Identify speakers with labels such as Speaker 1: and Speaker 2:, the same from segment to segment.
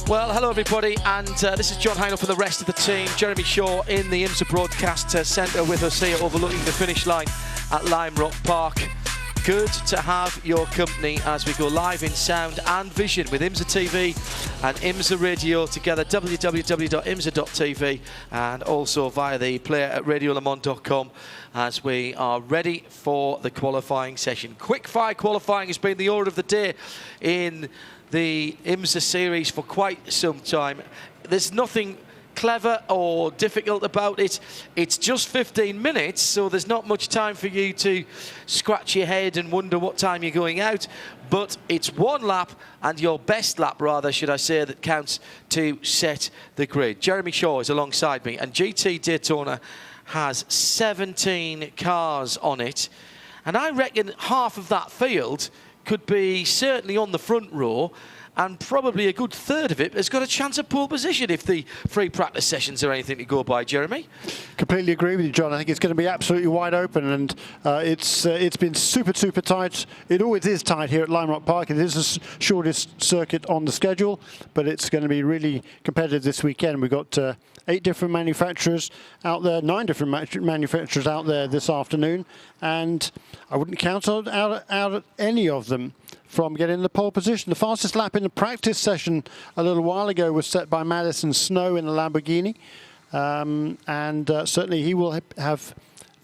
Speaker 1: Well, hello everybody, and this is John Heinel for the rest of the team. Jeremy Shaw in the IMSA broadcast centre with us here, overlooking the finish line at Lime Rock Park. Good to have your company as we go live in sound and vision with IMSA TV and IMSA Radio together, www.imsa.tv, and also via the player at radiolemans.com, as we are ready for the qualifying session. Quickfire qualifying has been the order of the day in the IMSA series for quite some time. There's nothing clever or difficult about it. It's just 15 minutes, so there's not much time for you to scratch your head and wonder what time you're going out. But it's one lap, and your best lap, rather, should I say, that counts to set the grid. Jeremy Shaw is alongside me, and GT Daytona has 17 cars on it. And I reckon half of that field could be certainly on the front row, and probably a good third of it has got a chance of pole position if the free practice sessions are anything to go by, Jeremy.
Speaker 2: Completely agree with you, John. I think it's going to be absolutely wide open, and it's been super tight. It always is tight here at Lime Rock Park. It is the shortest circuit on the schedule, but it's going to be really competitive this weekend. We've got 8 different manufacturers out there, 9 different manufacturers out there this afternoon, and I wouldn't count out any of them from getting the pole position. The fastest lap in the practice session a little while ago was set by Madison Snow in a Lamborghini, and certainly he will have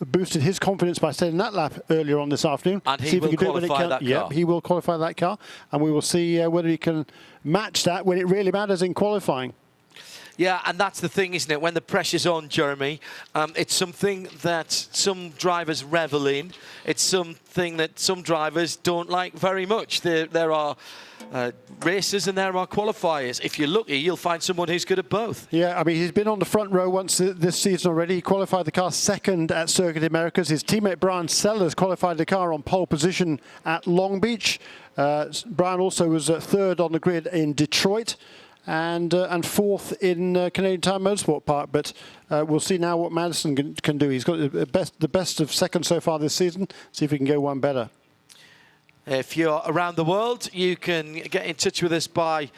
Speaker 2: boosted his confidence by setting that lap earlier on this afternoon.
Speaker 1: And he will qualify that car.
Speaker 2: Yeah, he will qualify that car, and we will see whether he can match that when it really matters in qualifying.
Speaker 1: Yeah, and that's the thing, isn't it? When the pressure's on, Jeremy, it's something that some drivers revel in. It's something that some drivers don't like very much. There are racers and there are qualifiers. If you're lucky, you'll find someone who's good at both.
Speaker 2: Yeah, I mean, he's been on the front row once this season already. He qualified the car second at Circuit Americas. His teammate Brian Sellers qualified the car on pole position at Long Beach. Brian also was third on the grid in Detroit, and fourth in Canadian Tire Motorsport Park. But we'll see now what Madison can do. He's got the best of second so far this season. See if he can go one better.
Speaker 1: If you're around the world, you can get in touch with us by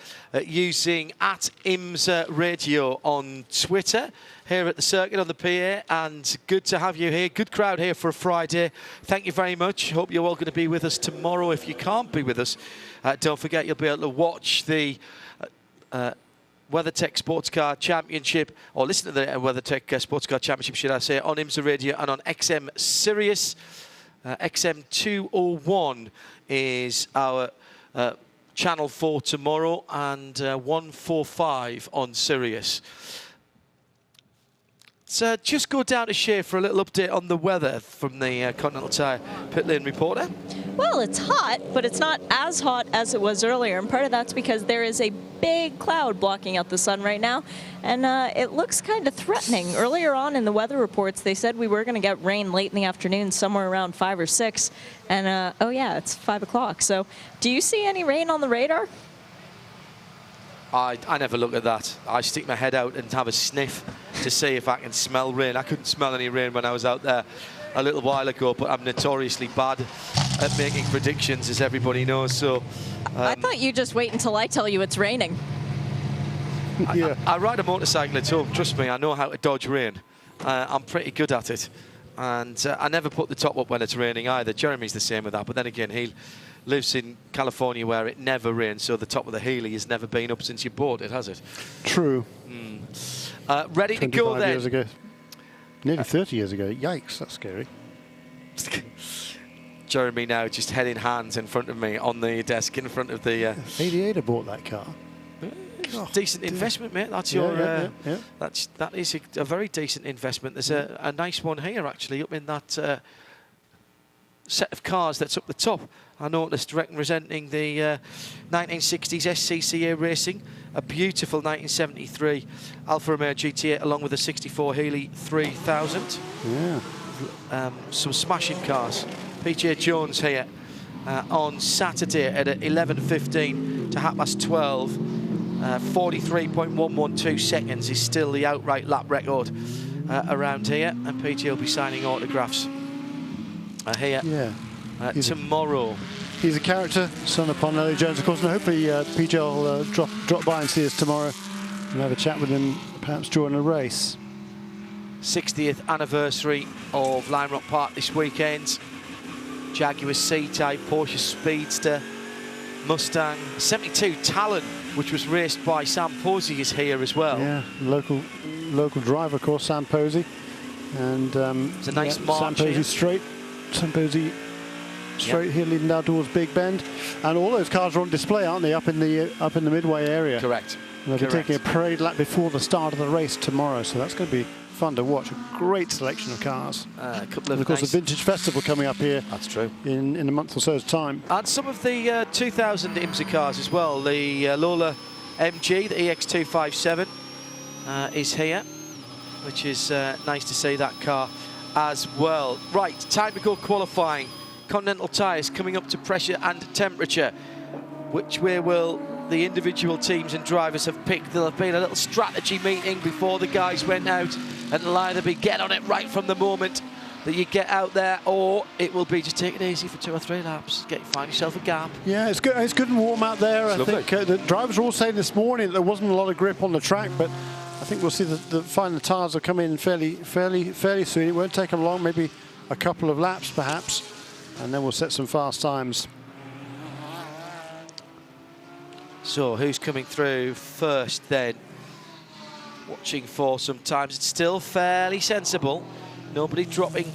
Speaker 1: using @IMSA Radio on Twitter, here at the circuit on the PA, and good to have you here. Good crowd here for a Friday. Thank you very much. Hope you're all going to be with us tomorrow. If you can't be with us, don't forget you'll be able to watch the WeatherTech Sports Car Championship, or listen to the WeatherTech Sports Car Championship, should I say, on IMSA Radio and on XM Sirius. XM 201 is our channel for tomorrow, and 145 on Sirius. So just go down to Shea for a little update on the weather from the Continental Tire pit lane reporter.
Speaker 3: Well, it's hot, but it's not as hot as it was earlier, and part of that's because there is a big cloud blocking out the sun right now, and it looks kind of threatening. Earlier on in the weather reports, they said we were going to get rain late in the afternoon, somewhere around 5 or 6, and oh yeah, it's 5 o'clock. So do you see any rain on the radar?
Speaker 1: I never look at that. I stick my head out and have a sniff to see if I can smell rain. I couldn't smell any rain when I was out there a little while ago, but I'm notoriously bad at making predictions, as everybody knows. So
Speaker 3: I thought you just wait until I tell you it's raining.
Speaker 2: Yeah.
Speaker 1: I ride a motorcycle at home. Trust me, I know how to dodge rain. I'm pretty good at it. And I never put the top up when it's raining either. Jeremy's the same with that. But then again, he lives in California where it never rains, so the top of the Healy has never been up since you bought it, has it?
Speaker 2: True.
Speaker 1: Ready to go then.
Speaker 2: 25 years ago. Nearly 30 years ago. Yikes, that's scary.
Speaker 1: Jeremy now just head in hands in front of me on the desk in front of the...
Speaker 2: 88 I bought that car.
Speaker 1: Decent investment, mate. That's that is a very decent investment. There's a nice one here, actually, up in that set of cars that's up the top. I noticed representing the 1960s SCCA racing, a beautiful 1973 Alfa Romeo GT8 along with a 64 Healy 3000.
Speaker 2: Yeah.
Speaker 1: Some smashing cars. PJ Jones here on Saturday at 11:15 to 12:30. 43.112 seconds is still the outright lap record around here, and PJ will be signing autographs here tomorrow.
Speaker 2: He's a character, son of Parnelli Jones, of course, and hopefully PJ will drop by and see us tomorrow and have a chat with him, perhaps during a race.
Speaker 1: 60th anniversary of Lime Rock Park this weekend. Jaguar C-Type, Porsche Speedster, Mustang, 72 Talon, which was raced by Sam Posey, is here as well.
Speaker 2: Yeah, local driver, of course, Sam Posey. And
Speaker 1: it's a nice march
Speaker 2: Sam Posey
Speaker 1: here.
Speaker 2: Sam Posey straight here, leading down towards Big Bend, and all those cars are on display, aren't they? Up in the midway area.
Speaker 1: Correct.
Speaker 2: And they'll be taking a parade lap before the start of the race tomorrow, so that's going to be fun to watch. A great selection of cars.
Speaker 1: A couple of
Speaker 2: and of course,
Speaker 1: nice...
Speaker 2: the Vintage Festival coming up here.
Speaker 1: That's true.
Speaker 2: In a month or so's time.
Speaker 1: And some of the 2000 IMSA cars as well. The Lola MG, the EX257, is here, which is nice to see that car as well. Right, time to go qualifying. Continental tyres coming up to pressure and temperature. Which way will the individual teams and drivers have picked? There'll have been a little strategy meeting before the guys went out, and it'll either be get on it right from the moment that you get out there, or it will be just take it easy for 2 or 3 laps, find yourself a gap.
Speaker 2: Yeah, it's good and warm out there. I
Speaker 1: lovely.
Speaker 2: think the drivers were all saying this morning that there wasn't a lot of grip on the track, but I think we'll see the final tyres will come in fairly soon. It won't take them long, maybe a couple of laps perhaps, and then we'll set some fast times.
Speaker 1: So who's coming through first then? Watching for some times. It's still fairly sensible. Nobody dropping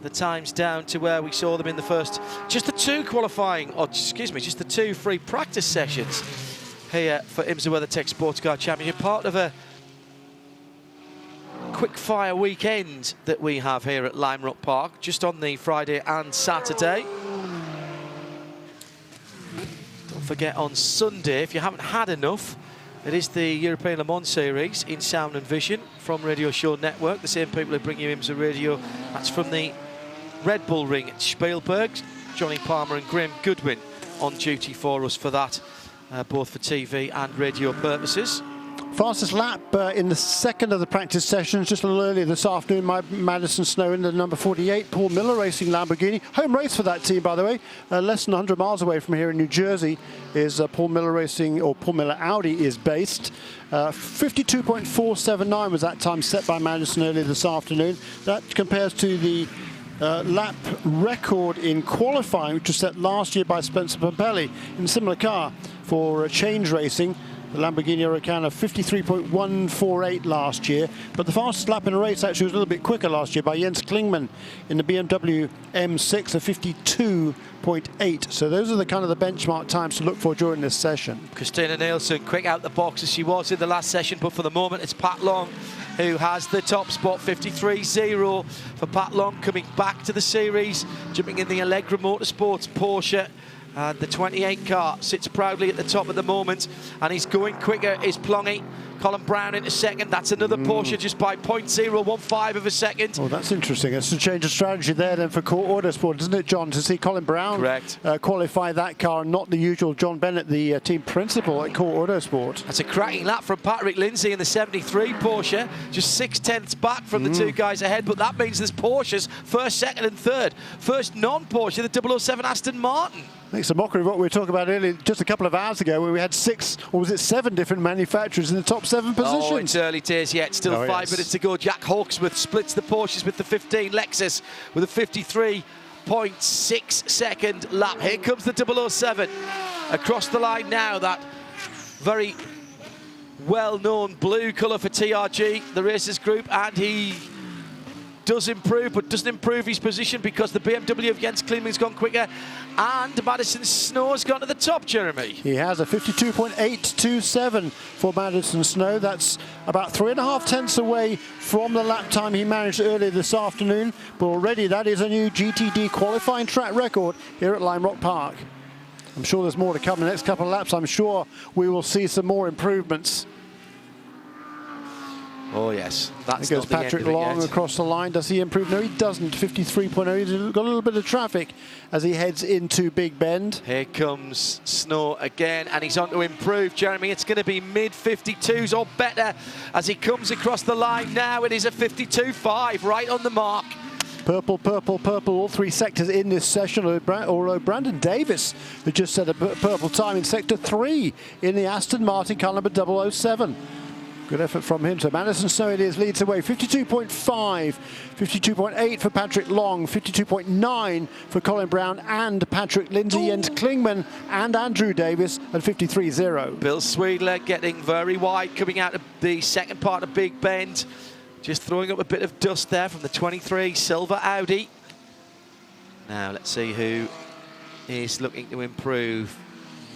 Speaker 1: the times down to where we saw them in the first. Just the 2 qualifying, or excuse me, just the 2 free practice sessions here for IMSA WeatherTech Sports Car Championship. Part of a quick fire weekend that we have here at Lime Rock Park, just on the Friday and Saturday. Don't forget on Sunday, if you haven't had enough, it is the European Le Mans Series in sound and vision from Radio Show Network. The same people who bring you IMSA Radio. That's from the Red Bull Ring at Spielberg. Johnny Palmer and Graham Goodwin on duty for us for that, both for TV and radio purposes.
Speaker 2: Fastest lap in the second of the practice sessions, just a little earlier this afternoon, Madison Snow in the number 48, Paul Miller Racing Lamborghini. Home race for that team, by the way. Less than 100 miles away from here in New Jersey is Paul Miller Racing, or Paul Miller Audi is based. 52.479 was that time set by Madison earlier this afternoon. That compares to the lap record in qualifying, which was set last year by Spencer Pompelli in a similar car for change racing. The Lamborghini Huracan 53.148 last year, but the fastest lap in a race actually was a little bit quicker last year by Jens Klingmann in the BMW M6 of 52.8. So those are the kind of the benchmark times to look for during this session.
Speaker 1: Christina Nielsen quick out the box as she was in the last session, but for the moment it's Pat Long who has the top spot. 53.0 for Pat Long, coming back to the series, jumping in the Allegra Motorsports Porsche. And the 28 car sits proudly at the top at the moment, and he's going quicker is Plongy. Colin Brown into second. That's another Porsche just by 0.015 of a second.
Speaker 2: Oh, that's interesting. It's a change of strategy there then for Core Autosport, isn't it, John, to see Colin Brown qualify that car and not the usual John Bennett, the team principal at Core Autosport.
Speaker 1: That's a cracking lap from Patrick Lindsay in the 73 Porsche, just 0.6 back from the 2 guys ahead, but that means there's Porsches first, second and third. First non-Porsche, the 007 Aston Martin.
Speaker 2: I think it's a mockery of what we were talking about earlier, just a couple of hours ago, where we had 6, or was it 7 different manufacturers in the top 7 positions.
Speaker 1: Oh, it's early days yet. Still 5 minutes to go. Jack Hawksworth splits the Porsches with the 15. Lexus with a 53.6 second lap. Here comes the 007 across the line now. That very well-known blue colour for TRG, the Racers Group, and he does improve, but doesn't improve his position because the BMW of Jens Klingmann's gone quicker, and Madison Snow's gone to the top, Jeremy.
Speaker 2: He has a 52.827 for Madison Snow. That's about 3.5 tenths away from the lap time he managed earlier this afternoon, but already that is a new GTD qualifying track record here at Lime Rock Park. I'm sure there's more to come in the next couple of laps. I'm sure we will see some more improvements.
Speaker 1: Oh yes, that's
Speaker 2: there goes
Speaker 1: not
Speaker 2: Patrick
Speaker 1: the end of it
Speaker 2: Long
Speaker 1: yet.
Speaker 2: across the line. Does he improve? No, he doesn't. 53.0. He's got a little bit of traffic as he heads into Big Bend.
Speaker 1: Here comes Snow again, and he's on to improve, Jeremy. It's going to be mid-52s or better as he comes across the line now. It is a 52.5, right on the mark.
Speaker 2: Purple, purple, purple, all three sectors in this session. Although Brandon Davis has just set a purple time in Sector 3 in the Aston Martin car number 007. Good effort from him. So Madison Snow it is, leads the way. 52.5, 52.8 for Patrick Long, 52.9 for Colin Brown and Patrick Lindsay, Jens Klingman and Andrew Davis at 53.0.
Speaker 1: Bill Sweedler getting very wide, coming out of the second part of Big Bend. Just throwing up a bit of dust there from the 23 silver Audi. Now let's see who is looking to improve.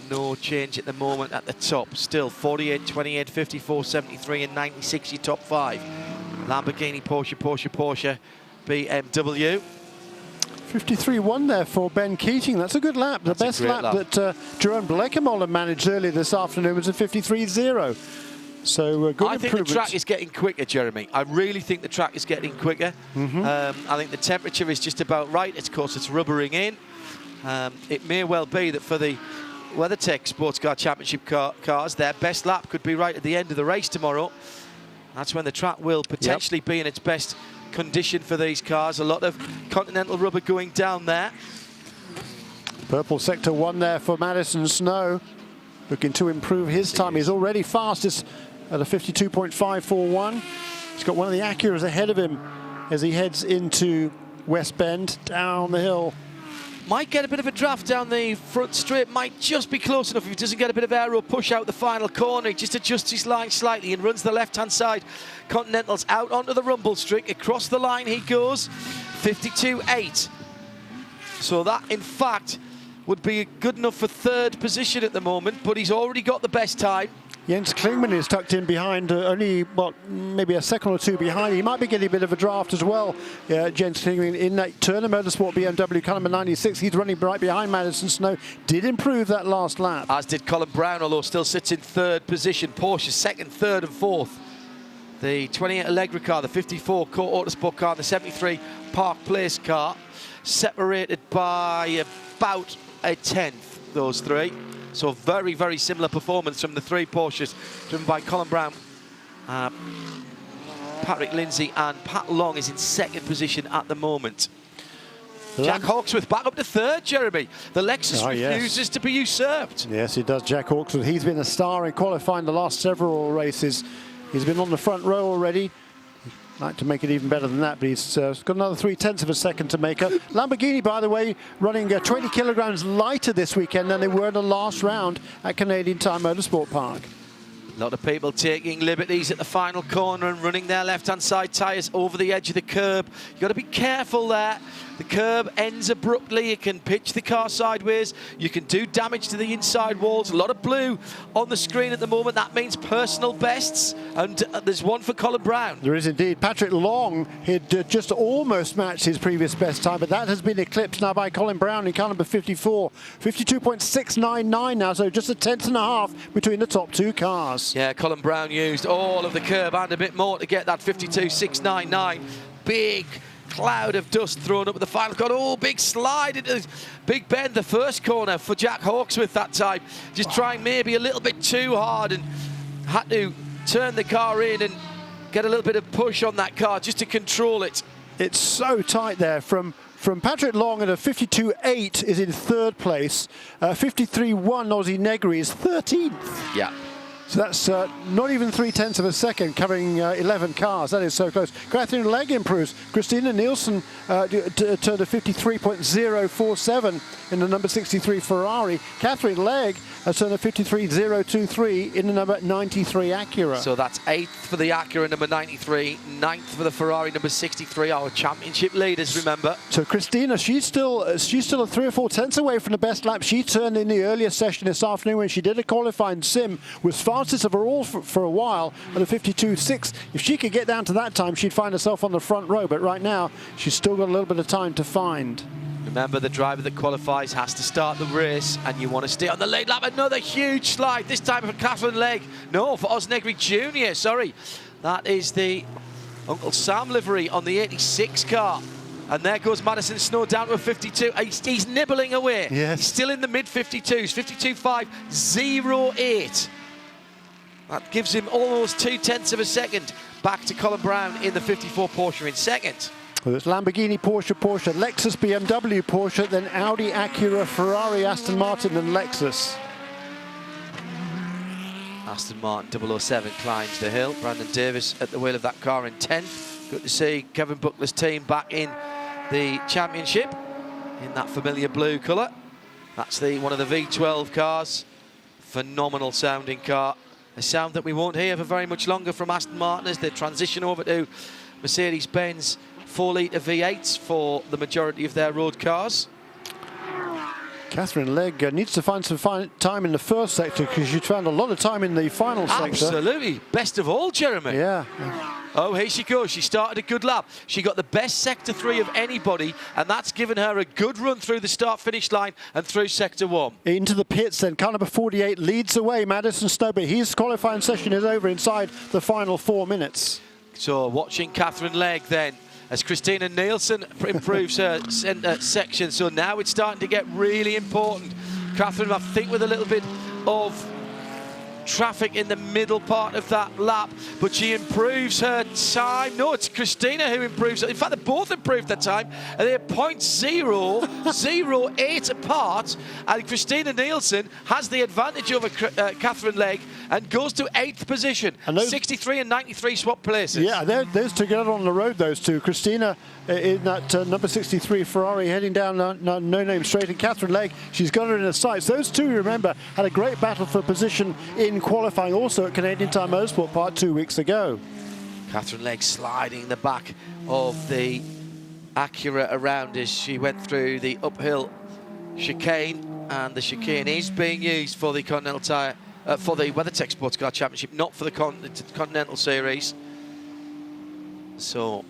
Speaker 1: No change at the moment at the top. Still 48, 28, 54, 73 and 96 your top five. Lamborghini, Porsche, Porsche, Porsche, BMW.
Speaker 2: 53.1 there for Ben Keating. That's a good lap. The best lap that Jerome Blekemolen managed earlier this afternoon was a 53.0. So good
Speaker 1: I think the track is getting quicker, Jeremy. I really think the track is getting quicker. I think the temperature is just about right. Of course, it's rubbering in. It may well be that for the WeatherTech Sports Car Championship cars, their best lap could be right at the end of the race tomorrow. That's when the track will potentially be in its best condition for these cars. A lot of Continental rubber going down there.
Speaker 2: Purple Sector 1 there for Madison Snow. Looking to improve his time. He's already fastest at a 52.541. He's got one of the Acuras ahead of him as he heads into West Bend, down the hill.
Speaker 1: Might get a bit of a draft down the front straight, might just be close enough if he doesn't get a bit of aero push out the final corner. He just adjusts his line slightly and runs the left-hand side. Continentals out onto the rumble strip. Across the line he goes, 52.8. So that, in fact, would be good enough for third position at the moment, but he's already got the best time.
Speaker 2: Jens Klingman is tucked in behind, only, well, maybe a second or two behind. He might be getting a bit of a draft as well. Jens Klingman in that Turner Motorsport BMW car number 96. He's running right behind Madison Snow. Did improve that last lap.
Speaker 1: As did Colin Brown, although still sits in third position. Porsche second, third and fourth. The 28 Allegra car, the 54 Court Autosport car, the 73 Park Place car, separated by about a tenth, those three. So very, very similar performance from the three Porsches, driven by Colin Brown, Patrick Lindsay and Pat Long is in second position at the moment. Jack Hawksworth back up to third, Jeremy. The Lexus refuses to be usurped.
Speaker 2: Yes, he does, Jack Hawksworth. He's been a star in qualifying the last several races. He's been on the front row already. Like to make it even better than that, but he's got another 0.3 of a second to make up. Lamborghini, by the way, running 20 kilograms lighter this weekend than they were in the last round at Canadian Tire Motorsport Park.
Speaker 1: A lot of people taking liberties at the final corner and running their left-hand side tyres over the edge of the curb. You've got to be careful there. The curb ends abruptly. It can pitch the car sideways. You can do damage to the inside walls. A lot of blue on the screen at the moment. That means personal bests. And there's one for Colin Brown.
Speaker 2: There is indeed. Patrick Long had just almost matched his previous best time, but that has been eclipsed now by Colin Brown in car number 54. 52.699 now, so just a tenth and a half between the top two cars.
Speaker 1: Yeah, Colin Brown used all of the curb and a bit more to get that 52.699. Big cloud of dust thrown up at the final corner. Oh, big slide into Big Bend, the first corner for Jack Hawksworth that time. Just trying maybe a little bit too hard and had to turn the car in and get a little bit of push on that car just to control it.
Speaker 2: It's so tight there from Patrick Long at a 52.8 is in third place. 53.1 Aussie Negri is 13th.
Speaker 1: Yeah.
Speaker 2: So that's not even 0.3 of a second, covering 11 cars. That is so close. Catherine Legg improves. Christina Nielsen turned a 53.047 in the number 63 Ferrari. Catherine Legg has turned a 53.023 in the number 93 Acura.
Speaker 1: So that's 8th for the Acura, number 93, 9th for the Ferrari, number 63, our championship leaders, remember.
Speaker 2: So Christina, she's still a 3 or 4 tenths away from the best lap. She turned in the earlier session this afternoon when she did a qualifying sim, was fastest overall for a while at a 52.6. If she could get down to that time, she'd find herself on the front row, but right now she's still got a little bit of time to find.
Speaker 1: Remember, the driver that qualifies has to start the race, and you want to stay on the late lap. Another huge slide, this time for Catherine Legg. No, for Os Negri Jr., sorry. That is the Uncle Sam livery on the 86 car. And there goes Madison Snow down to a 52. He's nibbling away.
Speaker 2: Yes.
Speaker 1: He's still in the mid-52s, 52.508. That gives him almost 0.2 of a second back to Colin Brown in the 54 Porsche in second.
Speaker 2: Well, it's Lamborghini, Porsche, Lexus, BMW, Porsche, then Audi, Acura, Ferrari, Aston Martin and Lexus.
Speaker 1: Aston Martin 007 climbs the hill. Brandon Davis at the wheel of that car in 10th. Good to see Kevin Buckler's team back in the championship in that familiar blue colour. That's one of the V12 cars. Phenomenal sounding car. A sound that we won't hear for very much longer from Aston Martin as they transition over to Mercedes-Benz 4-litre V8s for the majority of their road cars.
Speaker 2: Katherine Legge needs to find some time in the first sector because she found a lot of time in the final sector.
Speaker 1: Absolutely. Best of all, Jeremy.
Speaker 2: Yeah.
Speaker 1: Oh, here she goes. She started a good lap. She got the best sector 3 of anybody, and that's given her a good run through the start-finish line and through sector 1.
Speaker 2: Into the pits then. Car number 48 leads away. Madison Snow, but his qualifying session is over inside the final 4 minutes.
Speaker 1: So watching Katherine Legge then, as Christina Nielsen improves her centre section. So now it's starting to get really important. Katherine, I think, with a little bit of traffic in the middle part of that lap, but she improves her time. No, it's Christina who improves it. In fact, they both improved their time, and they're 0.008 apart, and Christina Nielsen has the advantage over Katherine Legge and goes to 8th position. And 63 and 93 swap places.
Speaker 2: Yeah, those two get on the road, those two. Christina in that number 63 Ferrari heading down no name straight, and Katherine Legge, she's got her in her sights. Those two, remember, had a great battle for position in qualifying also at Canadian Time Motorsport Park 2 weeks ago.
Speaker 1: Katherine Legge sliding the back of the Acura around as she went through the uphill chicane, and the chicane is being used for the Continental Tire, for the WeatherTech Sports Car Championship, not for the Continental Series. So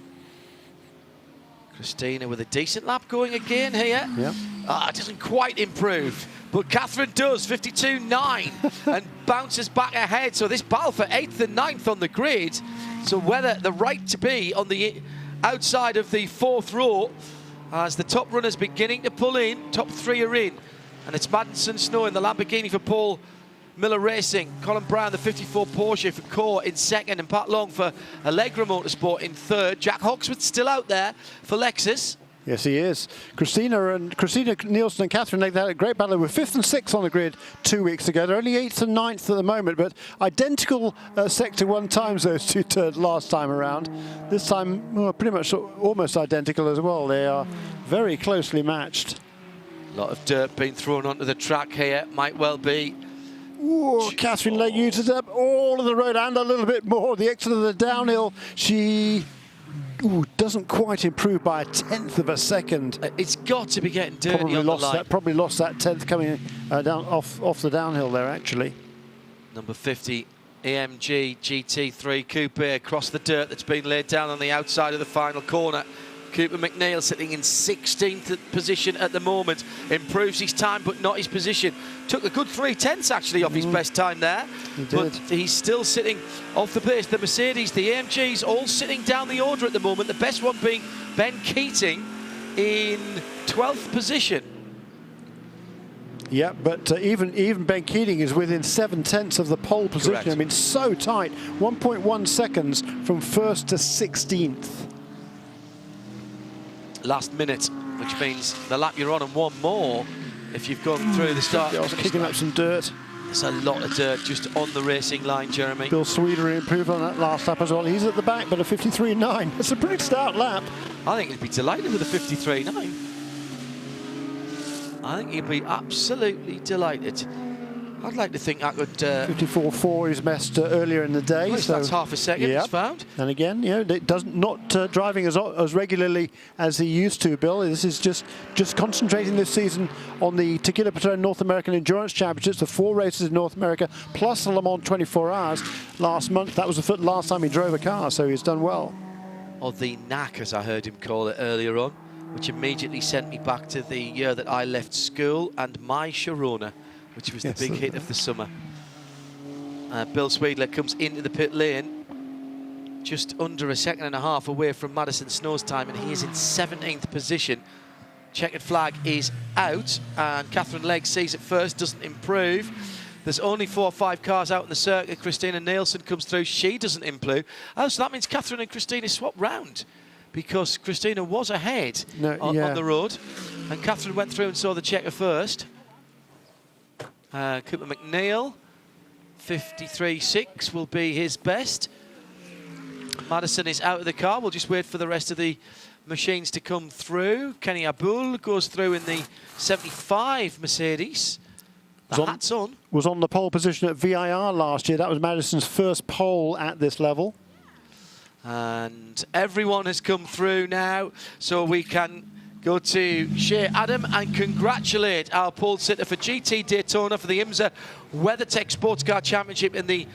Speaker 1: Christina with a decent lap going again here.
Speaker 2: Yep.
Speaker 1: It doesn't quite improve, but Katherine does, 52.9, and bounces back ahead. So this battle for 8th and 9th on the grid. So whether the right to be on the outside of the 4th row as the top runners beginning to pull in, top 3 are in. And it's Madison Snow in the Lamborghini for Paul Miller Racing, Colin Brown, the 54 Porsche for Core in 2nd, and Pat Long for Allegra Motorsport in 3rd. Jack Hawksworth still out there for Lexus.
Speaker 2: Yes, he is. Christina Nielsen and Katherine Legge had a great battle. They were 5th and 6th on the grid 2 weeks ago. They're only 8th and 9th at the moment, but identical sector 1 times those two turned last time around. This time, well, pretty much almost identical as well. They are very closely matched.
Speaker 1: A lot of dirt being thrown onto the track here. Might well be.
Speaker 2: Ooh, Katherine Legge uses up all of the road and a little bit more. The exit of the downhill, she doesn't quite improve by 1/10 of a second.
Speaker 1: It's got to be getting dirty on the line.
Speaker 2: Probably lost that 10th coming down off the downhill there, actually.
Speaker 1: Number 50 AMG GT3 Coupe across the dirt that's been laid down on the outside of the final corner. Cooper McNeil sitting in 16th position at the moment. Improves his time, but not his position. Took a good 3/10 actually off his best time there.
Speaker 2: He did.
Speaker 1: But he's still sitting off the pace. The Mercedes, the AMGs, all sitting down the order at the moment. The best one being Ben Keating in 12th position.
Speaker 2: Yeah, but even Ben Keating is within 7/10 of the pole position.
Speaker 1: Correct.
Speaker 2: I mean, so tight. 1.1 seconds from 1st to 16th.
Speaker 1: Last minute, which means the lap you're on and one more if you've gone through the start.
Speaker 2: I was kicking up some dirt.
Speaker 1: There's a lot of dirt just on the racing line, Jeremy.
Speaker 2: Bill Sweeter improved on that last lap as well. He's at the back, but a 53.9. It's a pretty stout lap.
Speaker 1: I think he'd be delighted with a 53.9. I think he'd be absolutely delighted. I'd like to think I could...
Speaker 2: 54.4 is messed earlier in the day.
Speaker 1: Well,
Speaker 2: so
Speaker 1: that's half a second,
Speaker 2: yep.
Speaker 1: it's found.
Speaker 2: And again, it not driving as regularly as he used to, Bill. This is just concentrating this season on the Tequila Patron North American Endurance Championships, the 4 races in North America, plus the Le Mans 24 hours last month. That was the last time he drove a car, so he's done well.
Speaker 1: Or the knack, as I heard him call it earlier on, which immediately sent me back to the year that I left school and my Sharona, which was the big hit of the summer. Bill Sweedler comes into the pit lane just under a second and a half away from Madison Snow's time, and he is in 17th position. Checkered flag is out, and Katherine Legge sees it first, doesn't improve. There's only 4 or 5 cars out in the circuit. Christina Nielsen comes through, she doesn't improve. Oh, so that means Katherine and Christina swap round. because Christina was ahead on the road. And Catherine went through and saw the checker first. Cooper McNeil, 53.6 will be his best. Madison is out of the car. We'll just wait for the rest of the machines to come through. Kenny Abul goes through in the 75 Mercedes. The hat's on.
Speaker 2: Was on the pole position at VIR last year. That was Madison's first pole at this level.
Speaker 1: And everyone has come through now, so we can go to Shea Adam and congratulate our pole sitter for GT Daytona for the IMSA WeatherTech Sports Car Championship in the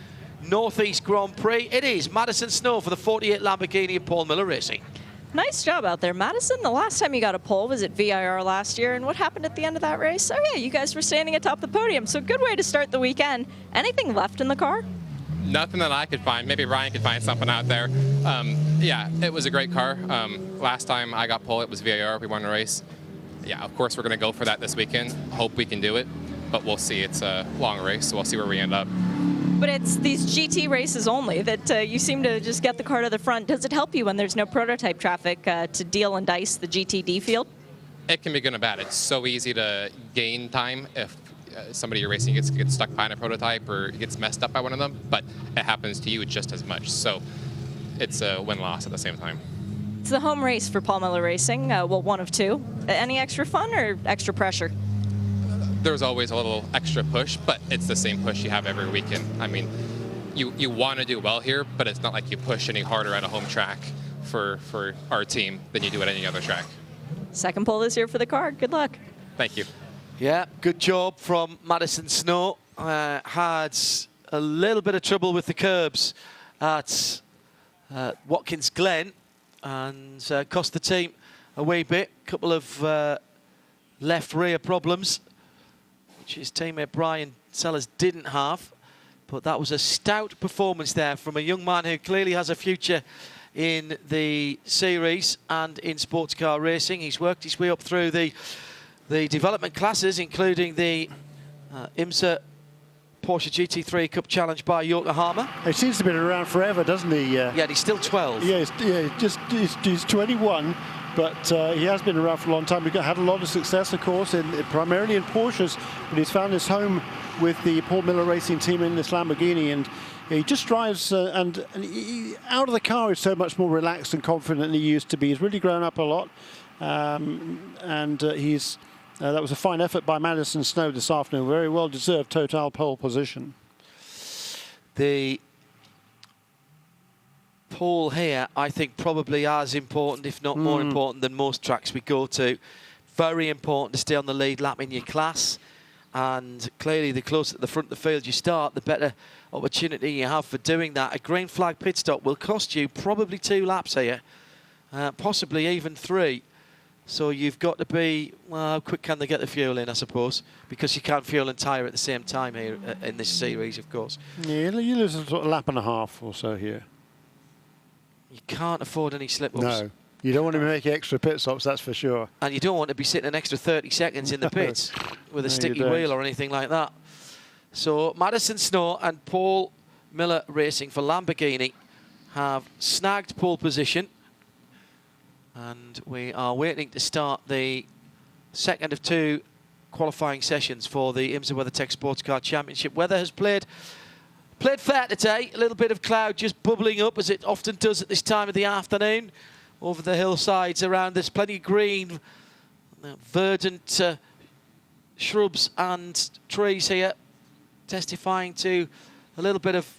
Speaker 1: Northeast Grand Prix. It is Madison Snow for the 48 Lamborghini of Paul Miller Racing.
Speaker 3: Nice job out there, Madison. The last time you got a pole was at VIR last year, and what happened at the end of that race? Oh yeah, you guys were standing atop the podium, so good way to start the weekend. Anything left in the car?
Speaker 4: Nothing that I could find. Maybe Ryan could find something out there. Yeah, it was a great car. Last time I got pole, it was VIR. We won the race. Yeah, of course we're going to go for that this weekend. Hope we can do it, but we'll see. It's a long race, so we'll see where we end up.
Speaker 3: But it's these GT races only that you seem to just get the car to the front. Does it help you when there's no prototype traffic to deal and dice the GTD field?
Speaker 4: It can be good and bad. It's so easy to gain time if somebody you're racing gets stuck behind a prototype or gets messed up by one of them, but it happens to you just as much. So it's a win-loss at the same time.
Speaker 3: It's the home race for Paul Miller Racing, well, one of two. Any extra fun or extra pressure?
Speaker 4: There's always a little extra push, but it's the same push you have every weekend. I mean, you want to do well here, but it's not like you push any harder at a home track for our team than you do at any other track.
Speaker 3: Second pole this year for the car. Good luck.
Speaker 4: Thank you.
Speaker 1: Yeah, good job from Madison Snow. Had a little bit of trouble with the curbs at Watkins Glen and cost the team a wee bit. Couple of left rear problems, which his teammate Brian Sellers didn't have. But that was a stout performance there from a young man who clearly has a future in the series and in sports car racing. He's worked his way up through the development classes, including the IMSA Porsche GT3 Cup Challenge by Yokohama.
Speaker 2: He seems to have been around forever, doesn't he?
Speaker 1: Yeah, he's still 12.
Speaker 2: Yeah, he's 21, but he has been around for a long time. He had a lot of success, of course, primarily in Porsches, but he's found his home with the Paul Miller Racing team in this Lamborghini, and he just drives and he, out of the car, is so much more relaxed and confident than he used to be. He's really grown up a lot, and he's. That was a fine effort by Madison Snow this afternoon. Very well-deserved total pole position.
Speaker 1: The pole here, I think, probably as important, if not more important, than most tracks we go to. Very important to stay on the lead lap in your class. And clearly, the closer to the front of the field you start, the better opportunity you have for doing that. A green flag pit stop will cost you probably 2 laps here, possibly even 3. So you've got to be, well, how quick can they get the fuel in, I suppose, because you can't fuel and tyre at the same time here in this series, of course.
Speaker 2: Yeah, you lose a sort of lap and a half or so here.
Speaker 1: You can't afford any slip-ups.
Speaker 2: No, you don't want to be making extra pit stops, that's for sure.
Speaker 1: And you don't want to be sitting an extra 30 seconds in the pits with a sticky wheel or anything like that. So Madison Snow and Paul Miller Racing for Lamborghini have snagged pole position. And we are waiting to start the second of 2 qualifying sessions for the IMSA WeatherTech Sports Car Championship. Weather has played fair today. A little bit of cloud just bubbling up, as it often does at this time of the afternoon, over the hillsides around. There's plenty of green, verdant shrubs and trees here, testifying to a little bit of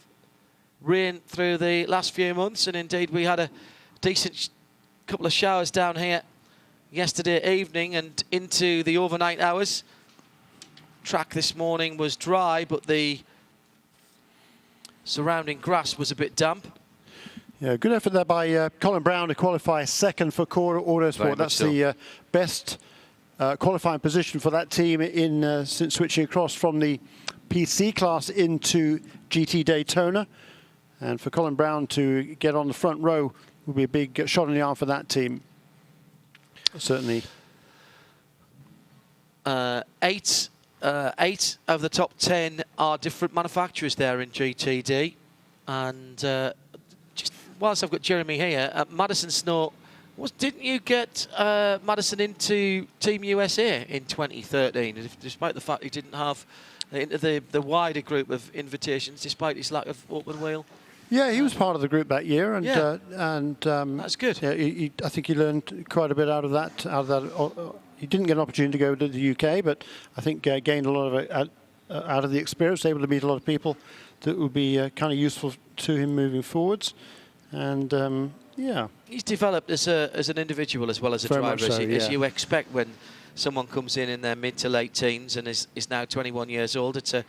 Speaker 1: rain through the last few months. And indeed, we had a decent couple of showers down here yesterday evening and into the overnight hours. Track this morning was dry, but the surrounding grass was a bit damp.
Speaker 2: Yeah, good effort there by Colin Brown to qualify second for Core Autosport. That's the best qualifying position for that team in since switching across from the PC class into GT Daytona. And for Colin Brown to get on the front row will be a big shot in the arm for that team. Certainly.
Speaker 1: 8 of the top 10 are different manufacturers there in GTD. And just whilst I've got Jeremy here, Madison Snow Didn't you get Madison into Team USA in 2013, despite the fact he didn't have into the wider group of invitations, despite his lack of open wheel?
Speaker 2: Yeah, he was part of the group that year, and
Speaker 1: that's good.
Speaker 2: Yeah, I think he learned quite a bit out of that. He didn't get an opportunity to go to the UK, but I think gained a lot of it out of the experience, able to meet a lot of people that would be kind of useful to him moving forwards. And yeah,
Speaker 1: he's developed as an individual as well as a
Speaker 2: Very
Speaker 1: driver,
Speaker 2: much so,
Speaker 1: as
Speaker 2: yeah.
Speaker 1: you expect when someone comes in their mid to late teens and is now 21 years old. It's a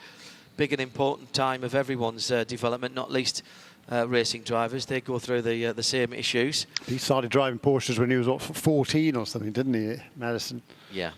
Speaker 1: big and important time of everyone's development, not least racing drivers. They go through the same issues.
Speaker 2: He started driving Porsches when he was, what, 14 or something, didn't he, Madison?
Speaker 1: Yeah.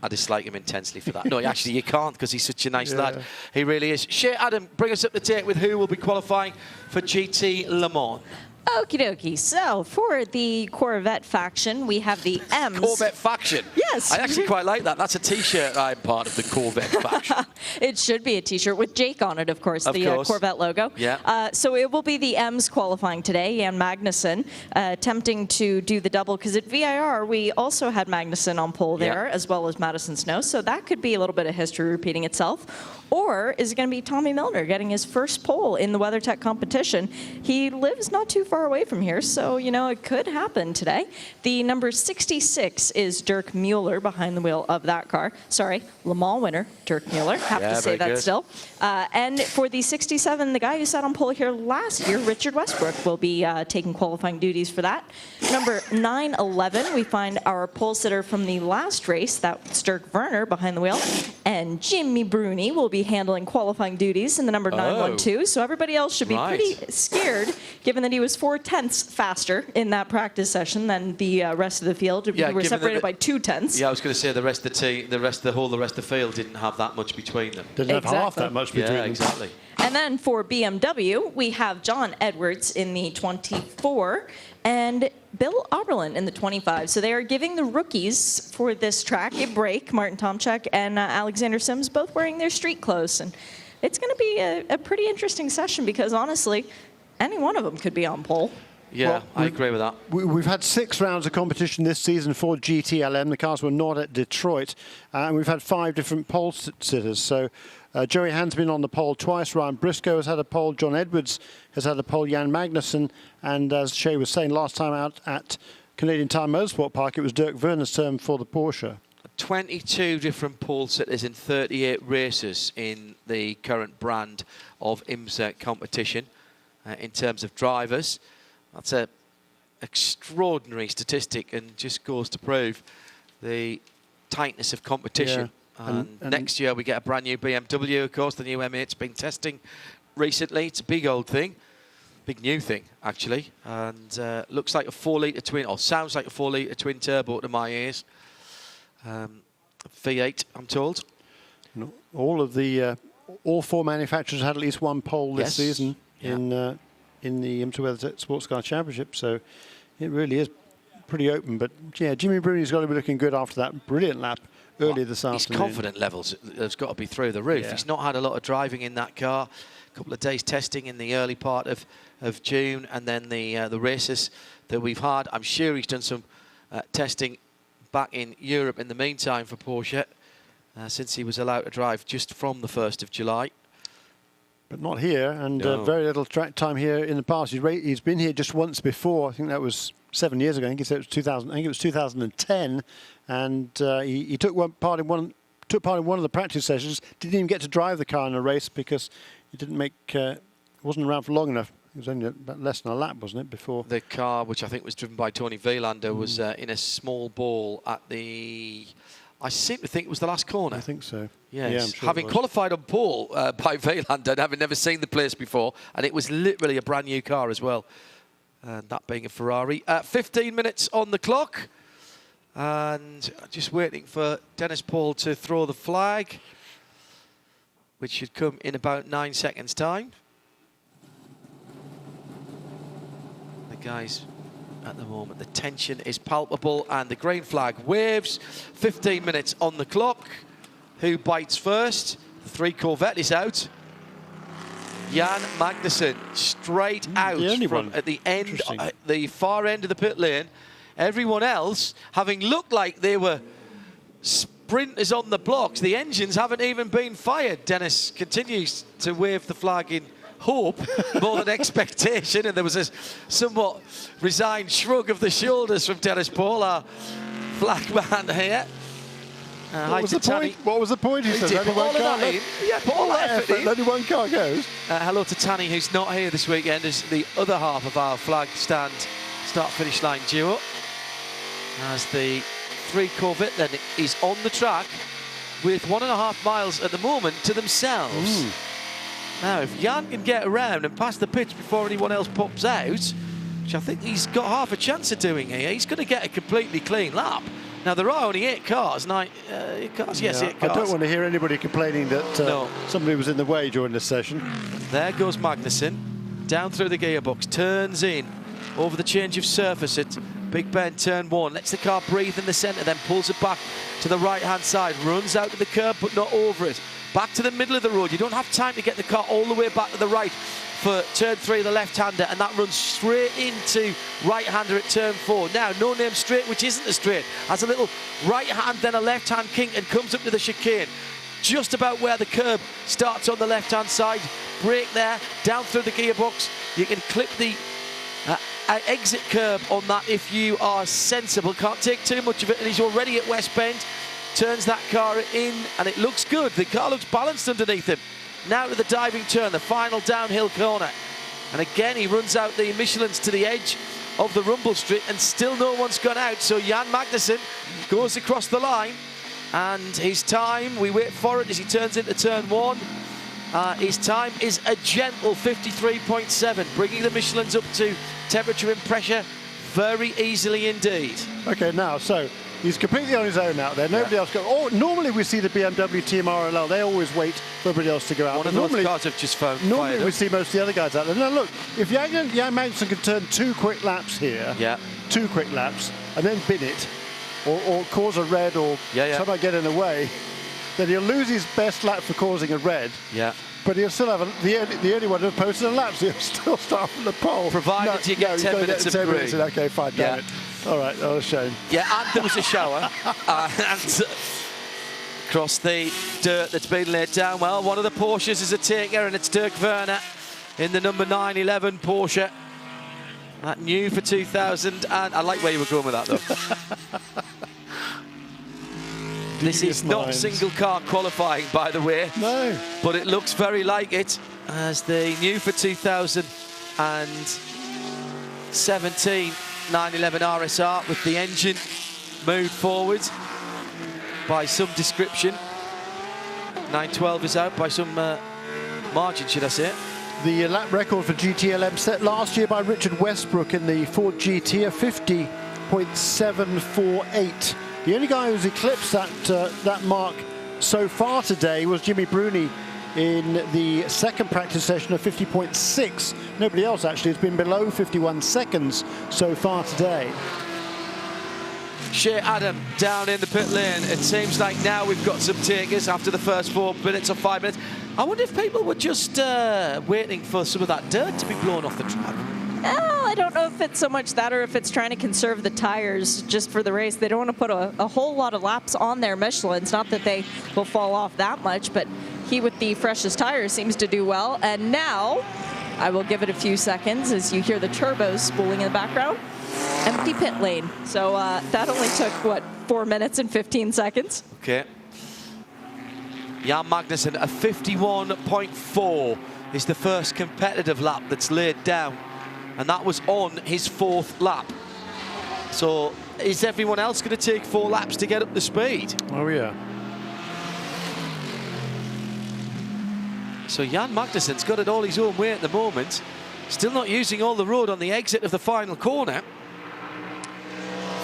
Speaker 1: I dislike him intensely for that. No, actually, you can't, because he's such a nice lad. He really is. Shea, Adam, bring us up to date with who will be qualifying for GT Le Mans.
Speaker 3: Okie dokie. So for the Corvette faction, we have the M's.
Speaker 1: Corvette faction?
Speaker 3: Yes.
Speaker 1: I actually quite like that. That's a T-shirt. I'm part of the Corvette faction.
Speaker 3: It should be a T-shirt with Jake on it, of course, the Corvette logo.
Speaker 1: Yeah.
Speaker 3: So it will be the M's qualifying today. Jan Magnussen attempting to do the double, because at VIR we also had Magnussen on pole there, as well as Madison Snow. So that could be a little bit of history repeating itself. Or is it going to be Tommy Milner getting his first pole in the WeatherTech competition? He lives not too far away from here, so, you know, it could happen today. The number 66 is Dirk Mueller behind the wheel of that car. Sorry, Le Mans winner, Dirk Mueller. Have to say that still. And for the 67, the guy who sat on pole here last year, Richard Westbrook, will be taking qualifying duties for that. Number 911, we find our pole sitter from the last race, that's Dirk Werner behind the wheel. And Jimmy Bruni will be handling qualifying duties in the number 912. So everybody else should be pretty scared, given that he was 4/10 faster in that practice session than the rest of the field. We were separated by 2/10.
Speaker 1: Yeah, I was going to say the rest of the team, the rest of the field didn't have that much between them.
Speaker 2: Didn't have half that much between them.
Speaker 1: Yeah, exactly.
Speaker 3: And then for BMW, we have John Edwards in the 24 and Bill Oberlin in the 25. So they are giving the rookies for this track a break. Martin Tomczak and Alexander Sims both wearing their street clothes. And it's going to be a pretty interesting session because, honestly, any one of them could be on pole.
Speaker 1: Yeah, well, I agree with that.
Speaker 2: We've had 6 rounds of competition this season for GTLM. The cars were not at Detroit. And we've had 5 different pole sitters. So Joey Hand's been on the pole twice. Ryan Briscoe has had a pole. John Edwards has had a pole. Jan Magnussen. And as Shea was saying last time out at Canadian Tire Motorsport Park, it was Dirk Werner's turn for the Porsche. 22
Speaker 1: different pole sitters in 38 races in the current brand of IMSA competition in terms of drivers. That's an extraordinary statistic and just goes to prove the tightness of competition. Yeah. And next year we get a brand new BMW, of course, the new M8's been testing recently. It's a big old thing, big new thing, actually. And looks like a 4-litre twin, or sounds like a 4-litre twin turbo to my ears. V8, I'm told.
Speaker 2: No, all 4 manufacturers had at least 1 pole this season in the IMSA WeatherTech Sports Car Championship, so it really is pretty open. But yeah, Jimmy Bruni's got to be looking good after that brilliant lap earlier this afternoon.
Speaker 1: His confidence levels has got to be through the roof. He's not had a lot of driving in that car. A couple of days testing in the early part of June, and then the races that we've had. I'm sure he's done some testing back in Europe in the meantime for Porsche since he was allowed to drive just from the 1st of July.
Speaker 2: But not here, and very little track time here in the past. He's been here just once before. I think that was 7 years ago. I think it was 2000. I think it was 2010, and he took part in one of the practice sessions. Didn't even get to drive the car in a race because he didn't make. Wasn't around for long enough. It was only about less than a lap, wasn't it, before? The
Speaker 1: car, which I think was driven by Tony Vielander, was in a small ball at the... I seem to think it was the last corner.
Speaker 2: I think so.
Speaker 1: Yes.
Speaker 2: Yeah, I'm sure
Speaker 1: having qualified on pole by Vielander and having never seen the place before, and it was literally a brand new car as well, and that being a Ferrari. 15 minutes on the clock, and just waiting for Dennis Paul to throw the flag, which should come in about 9 seconds' time. The guys... At the moment, the tension is palpable, and the green flag waves. 15 minutes on the clock. Who bites first? The 3 Corvette is out. Jan Magnussen straight out from at the end, the far end of the pit lane. Everyone else, having looked like they were sprinters on the blocks, the engines haven't even been fired. Dennis continues to wave the flag in hope more than expectation, and there was a somewhat resigned shrug of the shoulders from Dennis Paul, our flag man here.
Speaker 2: What was the point? What was the point? He said only one car goes.
Speaker 1: Yeah, put all that effort in.
Speaker 2: Only one car goes.
Speaker 1: Hello to Tanny, who's not here this weekend, as the other half of our flag stand start-finish line duo. As the 3 Corvette then is on the track with 1.5 miles at the moment to themselves. Now, if Jan can get around and pass the pitch before anyone else pops out, which I think he's got half a chance of doing here, he's going to get a completely clean lap. Now, there are only 8 cars. 8 cars? Yes, 8 cars.
Speaker 2: I don't want to hear anybody complaining that somebody was in the way during this session.
Speaker 1: There goes Magnussen, down through the gearbox, turns in over the change of surface at Big Bend, turn 1, lets the car breathe in the centre, then pulls it back to the right-hand side, runs out to the curb, but not over it. Back to the middle of the road. You don't have time to get the car all the way back to the right for turn 3, the left-hander, and that runs straight into right-hander at turn 4. Now, no name straight, which isn't a straight, has a little right-hand, then a left-hand kink, and comes up to the chicane. Just about where the curb starts on the left-hand side. Brake there, down through the gearbox. You can clip the exit curb on that if you are sensible. Can't take too much of it, and he's already at West Bend. Turns that car in, and it looks good. The car looks balanced underneath him. Now to the diving turn, the final downhill corner. And again, he runs out the Michelins to the edge of the rumble strip, and still no one's gone out. So Jan Magnussen goes across the line, and his time, we wait for it as he turns into turn 1. His time is a gentle 53.7, bringing the Michelins up to temperature and pressure very easily indeed.
Speaker 2: Okay, now, so he's completely on his own out there. Nobody else goes. Oh, normally we see the BMW Team RLL. They always wait for everybody else to go out.
Speaker 1: One of those cars have just found.
Speaker 2: Normally we see most of the other guys out there. Now look, if Jan Magnussen can turn 2 quick laps here, 2 quick laps, and then bin it, or cause a red, or somehow get in the way, then he'll lose his best lap for causing a red.
Speaker 1: Yeah.
Speaker 2: But he'll still have the only one who posted a lap, so he'll still start from the pole.
Speaker 1: Provided you get 10 minutes of break.
Speaker 2: Okay, fine, damn it. All right, that was a shame.
Speaker 1: Yeah, and there was a shower. And across the dirt that's been laid down. Well, one of the Porsches is a taker, and it's Dirk Werner in the number 911 Porsche. That new for 2000, and I like where you were going with that, though. This is not single car qualifying, by the way.
Speaker 2: No.
Speaker 1: But it looks very like it, as the new for 2017 911 RSR with the engine moved forward by some description. 912 is out by some margin, should I say.
Speaker 2: The lap record for GTLM set last year by Richard Westbrook in the Ford GT of 50.748. The only guy who's eclipsed that mark so far today was Jimmy Bruni in the second practice session of 50.6. Nobody else actually has been below 51 seconds so far today.
Speaker 1: Shea Adam down in the pit lane. It seems like now we've got some takers after the first 4 minutes or 5 minutes. I wonder if people were just waiting for some of that dirt to be blown off the track.
Speaker 3: Oh, I don't know if it's so much that or if it's trying to conserve the tires just for the race. They don't want to put a whole lot of laps on their Michelins. Not that they will fall off that much, but he with the freshest tires seems to do well. And now I will give it a few seconds as you hear the turbos spooling in the background. Empty pit lane. So that only took, what, 4 minutes and 15 seconds?
Speaker 1: Okay. Jan Magnussen, a 51.4 is the first competitive lap that's laid down. And that was on his 4th lap. So is everyone else going to take 4 laps to get up the speed?
Speaker 2: Oh, yeah.
Speaker 1: So Jan Magnussen's got it all his own way at the moment. Still not using all the road on the exit of the final corner.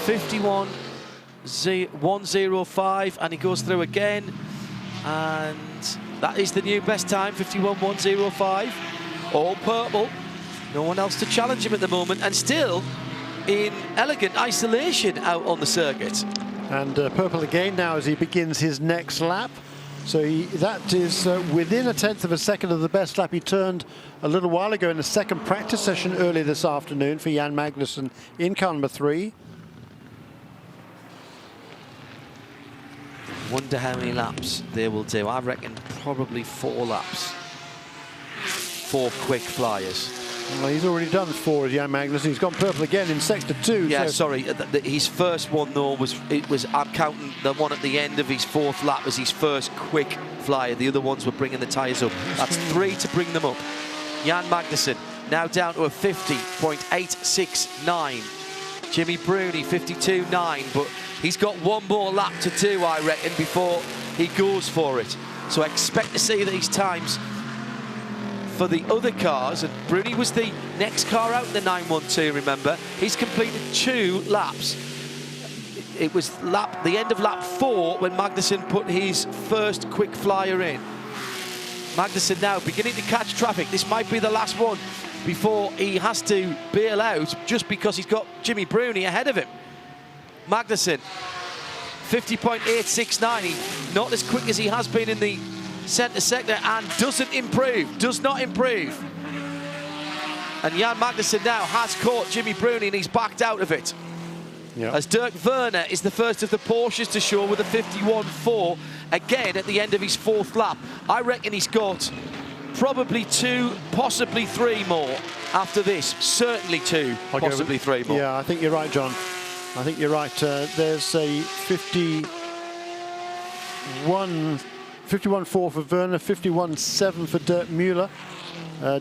Speaker 1: 51.105, and he goes through again. And that is the new best time, 51.105. All purple. No one else to challenge him at the moment, and still in elegant isolation out on the circuit.
Speaker 2: And purple again now as he begins his next lap. So that is within a tenth of a second of the best lap he turned a little while ago in the second practice session earlier this afternoon for Jan Magnussen in car number 3.
Speaker 1: Wonder how many laps they will do. I reckon probably 4 laps. 4 quick flyers.
Speaker 2: Well, he's already done 4 as Jan Magnussen. He's gone purple again in sector 2.
Speaker 1: Yeah,
Speaker 2: so
Speaker 1: sorry. His first one though was I'm counting the one at the end of his 4th lap as his first quick flyer. The other ones were bringing the tyres up. That's 3 to bring them up. Jan Magnussen now down to a 50.869. Jimmy Bruni 52.9, but he's got one more lap to do, I reckon, before he goes for it. So I expect to see these times for the other cars, and Bruni was the next car out in the 912, remember. He's completed 2 laps. It was the end of lap 4 when Magnussen put his first quick flyer in. Magnussen now beginning to catch traffic. This might be the last one before he has to bail out just because he's got Jimmy Bruni ahead of him. Magnussen, 50.869, not as quick as he has been in the centre sector, and does not improve. And Jan Magnussen now has caught Jimmy Bruni and he's backed out of it.
Speaker 2: Yep.
Speaker 1: As Dirk Werner is the first of the Porsches to show with a 51.4, again at the end of his 4th lap. I reckon he's got probably 2, possibly 3 more after this. Certainly 2, possibly 3 more.
Speaker 2: Yeah, I think you're right, John. I think you're right. There's a 51.4 for Werner, 51.7 for Dirk Müller.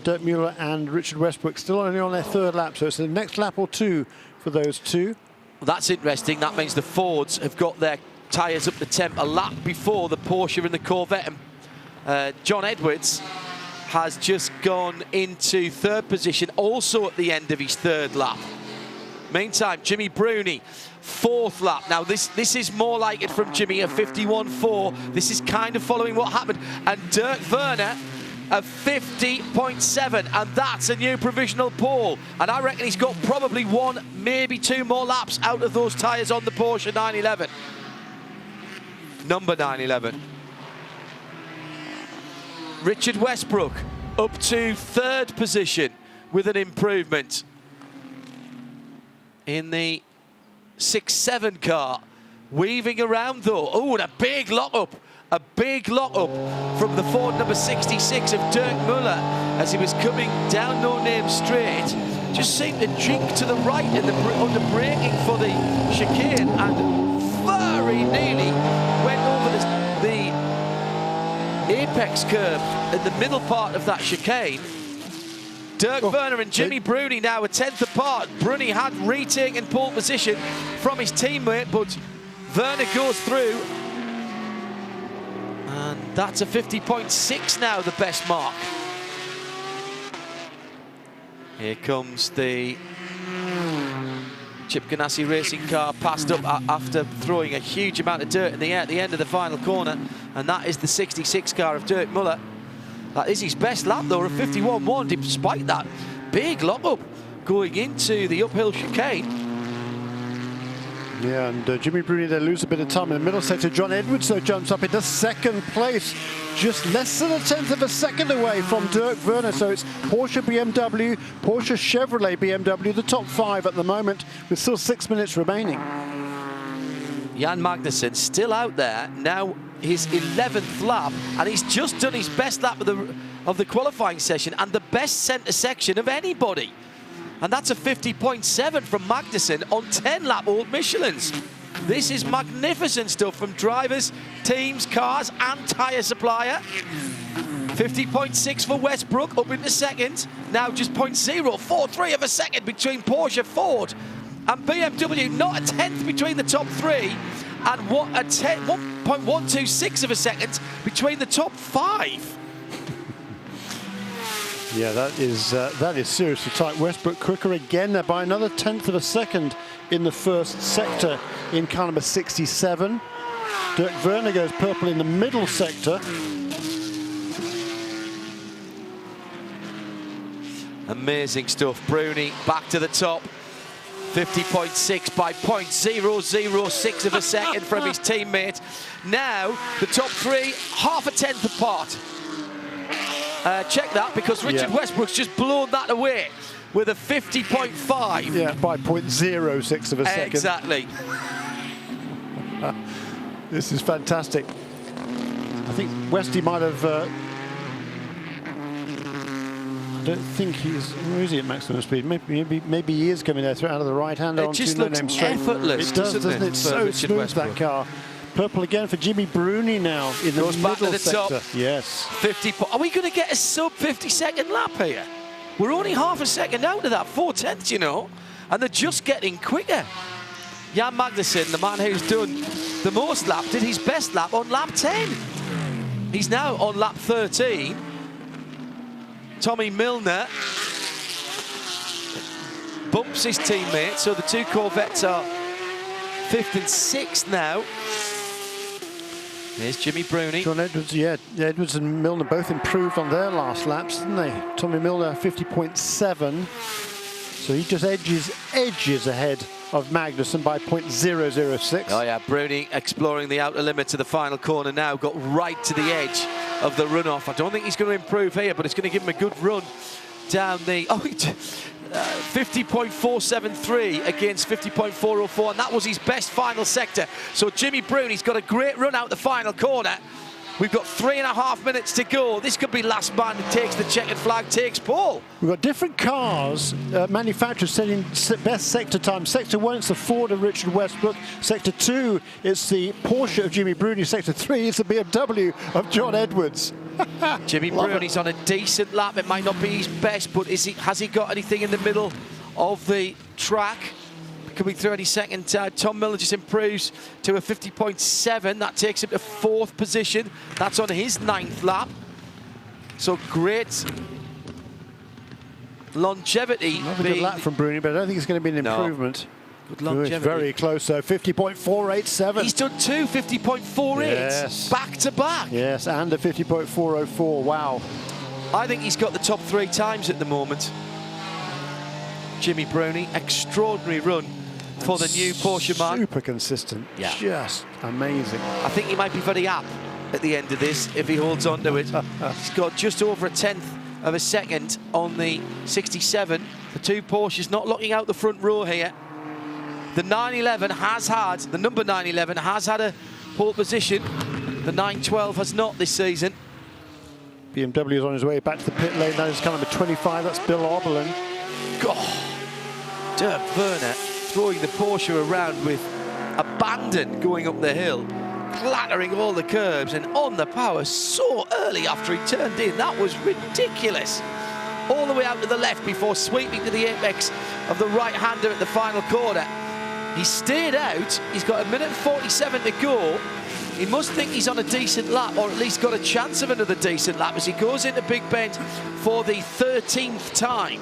Speaker 2: Dirk Müller and Richard Westbrook still only on their 3rd lap, so it's the next lap or 2 for those 2.
Speaker 1: Well, that's interesting. That means the Fords have got their tyres up to temp a lap before the Porsche and the Corvette. And John Edwards has just gone into 3rd position, also at the end of his 3rd lap. Meantime, Jimmy Bruni, 4th lap. Now, this is more like it from Jimmy, a 51.4. This is kind of following what happened. And Dirk Werner, a 50.7. And that's a new provisional pole. And I reckon he's got probably 1, maybe 2 more laps out of those tyres on the Porsche 911. Number 911. Richard Westbrook up to 3rd position with an improvement. In the 6-7 car, weaving around though. Oh, and a big lock-up from the Ford number 66 of Dirk Müller as he was coming down No Name Straight. Just seemed to jink to the right in under braking for the chicane, and very nearly went over the apex curve in the middle part of that chicane. Dirk Werner and Jimmy Bruni now a 10th apart. Bruni had retaken pole position from his teammate, but Werner goes through. And that's a 50.6 now, the best mark. Here comes the Chip Ganassi racing car, passed up after throwing a huge amount of dirt in the air at the end of the final corner. And that is the 66 car of Dirk Müller. That is his best lap though, a 51.1, despite that big lock-up going into the uphill chicane.
Speaker 2: Yeah, and Jimmy Bruni, they lose a bit of time in the middle sector. John Edwards though jumps up into 2nd place, just less than a tenth of a second away from Dirk Werner. So it's Porsche, BMW, Porsche, Chevrolet, BMW, the top 5 at the moment, with still 6 minutes remaining.
Speaker 1: Jan Magnussen still out there now. His 11th lap, and he's just done his best lap of the qualifying session and the best centre section of anybody. And that's a 50.7 from Magnussen on 10-lap Old Michelins. This is magnificent stuff from drivers, teams, cars and tyre supplier. 50.6 for Westbrook, up into 2nd. Now just 0.043 of a second between Porsche, Ford and BMW. Not a 10th between the top 3. And 1.126 of a second between the top 5.
Speaker 2: Yeah, that is seriously tight. Westbrook quicker again there by another tenth of a second in the 1st sector in car number 67. Dirk Werner goes purple in the middle sector.
Speaker 1: Amazing stuff. Bruni back to the top. 50.6 by 0.006 of a second from his teammate. Now, the top three, half a tenth apart. Check that, because Richard Westbrook's just blown that away with a 50.5.
Speaker 2: Yeah, by 0.06 of a second.
Speaker 1: Exactly.
Speaker 2: This is fantastic. I think Westy might have... I don't think he's... Where is he at maximum speed? Maybe he is coming there out of the right hand.
Speaker 1: It just looks effortless,
Speaker 2: It does, doesn't it? It's so smooth, that car. Purple again for Jimmy Bruni now in the middle sector. Yes.
Speaker 1: 50. Are we going to get a sub 50-second lap here? We're only half a second out of that, 4/10, you know, and they're just getting quicker. Jan Magnussen, the man who's done the most lap, did his best lap on lap 10. He's now on lap 13. Tommy Milner bumps his teammate, so the two Corvettes are 5th and 6th now. There's Jimmy Bruni.
Speaker 2: John Edwards, Edwards and Milner both improved on their last laps, didn't they? Tommy Milner 50.7, so he just edges ahead of Magnussen by 0.006.
Speaker 1: Oh yeah, Bruni exploring the outer limits of the final corner now, got right to the edge of the runoff. I don't think he's going to improve here, but it's going to give him a good run down the 50.473 against 50.404, and that was his best final sector. So Jimmy Bruni's got a great run out the final corner. We've got 3.5 minutes to go. This could be last man who takes the checkered flag, takes pole.
Speaker 2: We've got different cars, manufacturers setting best sector time. Sector 1, it's the Ford of Richard Westbrook. Sector 2, it's the Porsche of Jimmy Bruni. Sector 3, it's the BMW of John Edwards.
Speaker 1: Jimmy Bruni's on a decent lap. It might not be his best, but has he got anything in the middle of the track? Coming through any second. Tom Miller just improves to a 50.7. That takes him to 4th position. That's on his 9th lap. So great longevity.
Speaker 2: Not a good lap from Bruni, but I don't think it's going to be an improvement.
Speaker 1: Good longevity.
Speaker 2: Very close, though. 50.487.
Speaker 1: He's done two 50.48 back to back.
Speaker 2: Yes, and a 50.404. Wow.
Speaker 1: I think he's got the top 3 times at the moment. Jimmy Bruni, extraordinary run for the new Porsche man.
Speaker 2: Super consistent.
Speaker 1: Yeah.
Speaker 2: Just amazing.
Speaker 1: I think he might be very apt at the end of this if he holds on to it. He's got just over a tenth of a second on the 67. The two Porsches not looking out the front row here. The 911 has had, the number 911 has had a pole position. The 912 has not this season.
Speaker 2: BMW is on his way back to the pit lane. Now he's car number 25. That's Bill Oberlin.
Speaker 1: God, Dirk Werner throwing the Porsche around with abandon going up the hill, clattering all the curbs and on the power so early after he turned in. That was ridiculous. All the way out to the left before sweeping to the apex of the right-hander at the final corner. He stayed out. He's got 1 minute 47 to go. He must think he's on a decent lap, or at least got a chance of another decent lap as he goes into Big Bend for the 13th time.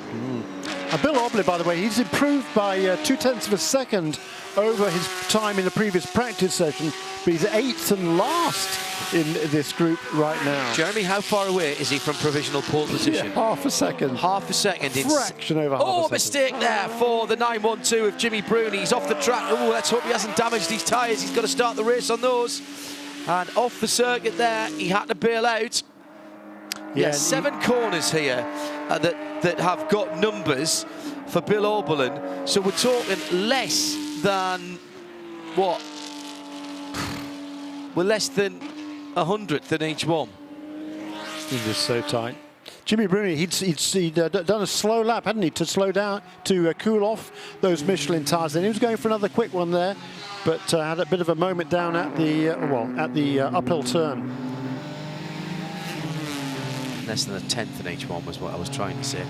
Speaker 2: Bill Oberlin, by the way, he's improved by 0.2 of a second over his time in the previous practice session, but he's 8th and last in this group right now.
Speaker 1: Jeremy, how far away is he from provisional pole position?
Speaker 2: Yeah, half a second.
Speaker 1: Half a second.
Speaker 2: Fraction over half a second.
Speaker 1: Oh, mistake there for the 912 of Jimmy Bruni. He's off the track. Oh, let's hope he hasn't damaged his tyres. He's got to start the race on those. And off the circuit there, he had to bail out. Yeah, 7 corners here that have got numbers for Bill Oberlin. So we're talking less than, what? We're less than 100th in each one.
Speaker 2: He's just so tight. Jimmy Bruni, he'd done a slow lap, hadn't he, to slow down, to cool off those Michelin tyres. Then he was going for another quick one there, but had a bit of a moment down at the uphill turn.
Speaker 1: Less than a tenth in each one was what I was trying to say.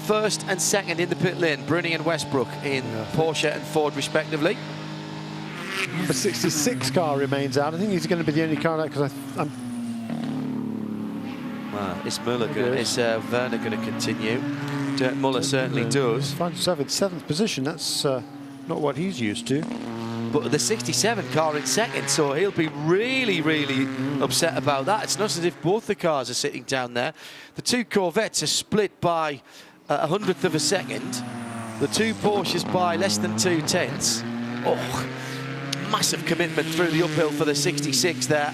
Speaker 1: First and second in the pit lane, Bruni and Westbrook in Porsche and Ford respectively.
Speaker 2: The 66 car remains out. I think he's going to be the only car out because
Speaker 1: is Muller going? Is Werner going to continue? Dirk Muller certainly does.
Speaker 2: Finds himself in 7th position. That's not what he's used to.
Speaker 1: But the 67 car in second, so he'll be really, really upset about that. It's not as if both the cars are sitting down there. The two Corvettes are split by 100th of a second. The two Porsches by less than 2/10. Oh, massive commitment through the uphill for the 66 there.